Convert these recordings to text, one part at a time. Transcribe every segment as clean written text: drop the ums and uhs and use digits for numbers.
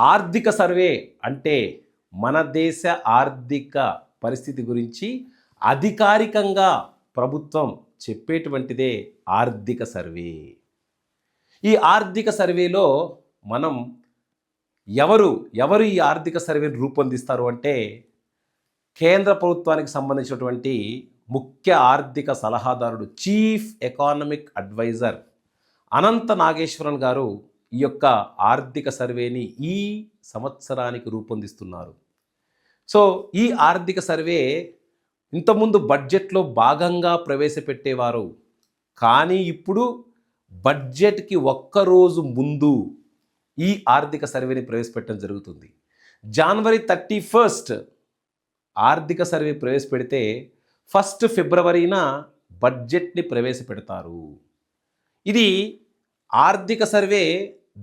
ఆర్థిక సర్వే అంటే మన దేశ ఆర్థిక పరిస్థితి గురించి అధికారికంగా ప్రభుత్వం చెప్పేటువంటిదే ఆర్థిక సర్వే. ఈ ఆర్థిక సర్వేలో మనం ఎవరు ఈ ఆర్థిక సర్వేని రూపొందిస్తారు అంటే కేంద్ర ప్రభుత్వానికి సంబంధించినటువంటి ముఖ్య ఆర్థిక సలహాదారుడు చీఫ్ ఎకానమిక్ అడ్వైజర్ అనంత నాగేశ్వరన్ గారు ఈ యొక్క ఆర్థిక సర్వేని ఈ సంవత్సరానికి రూపొందిస్తున్నారు. సో ఈ ఆర్థిక సర్వే ఇంతకుముందు బడ్జెట్లో భాగంగా ప్రవేశపెట్టేవారు, కానీ ఇప్పుడు బడ్జెట్కి ఒక్కరోజు ముందు ఈ ఆర్థిక సర్వేని ప్రవేశపెట్టడం జరుగుతుంది. జనవరి 31 ఆర్థిక సర్వే ప్రవేశపెడితే 1 ఫిబ్రవరిన బడ్జెట్ని ప్రవేశపెడతారు. ఇది ఆర్థిక సర్వే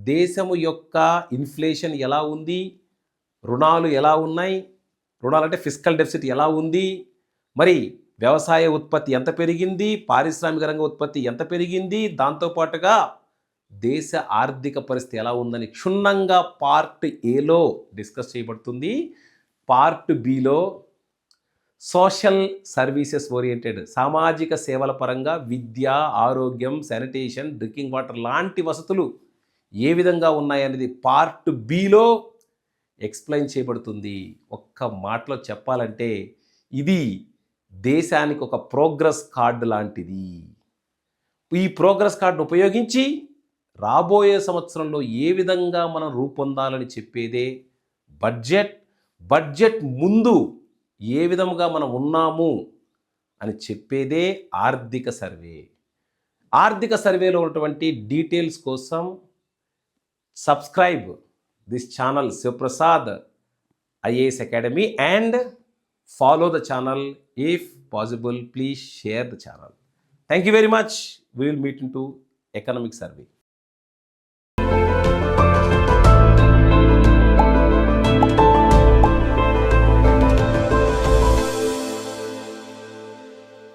దేశము యొక్క ఇన్ఫ్లేషన్ ఎలా ఉంది, రుణాలు ఎలా ఉన్నాయి, రుణాలంటే ఫిస్కల్ డెఫిసిట్ ఎలా ఉంది, మరి వ్యవసాయ ఉత్పత్తి ఎంత పెరిగింది, పారిశ్రామిక రంగ ఉత్పత్తి ఎంత పెరిగింది, దాంతోపాటుగా దేశ ఆర్థిక పరిస్థితి ఎలా ఉందని క్షుణ్ణంగా పార్ట్ ఏలో డిస్కస్ చేయబడుతుంది. Part below social services oriented, సామాజిక సేవల పరంగా విద్య, ఆరోగ్యం, శానిటేషన్, డ్రింకింగ్ వాటర్ లాంటి వసతులు ఏ విధంగా ఉన్నాయనేది పార్ట్ బిలో ఎక్స్ప్లెయిన్ చేయబడుతుంది. ఒక్క మాటలో చెప్పాలంటే ఇది దేశానికి ఒక ప్రోగ్రెస్ కార్డు లాంటిది. ఈ ప్రోగ్రెస్ కార్డును ఉపయోగించి రాబోయే సంవత్సరంలో ఏ విధంగా మనం రూపొందాలని చెప్పేదే బడ్జెట్ ముందు ఏ విధంగా మనం ఉన్నాము అని చెప్పేదే ఆర్థిక సర్వే. ఆర్థిక సర్వేలో ఉన్నటువంటి డీటెయిల్స్ కోసం subscribe this channel Shivaprasad IAS Academy and follow the channel. If possible, please share the channel. Thank you very much. We will meet into economic survey.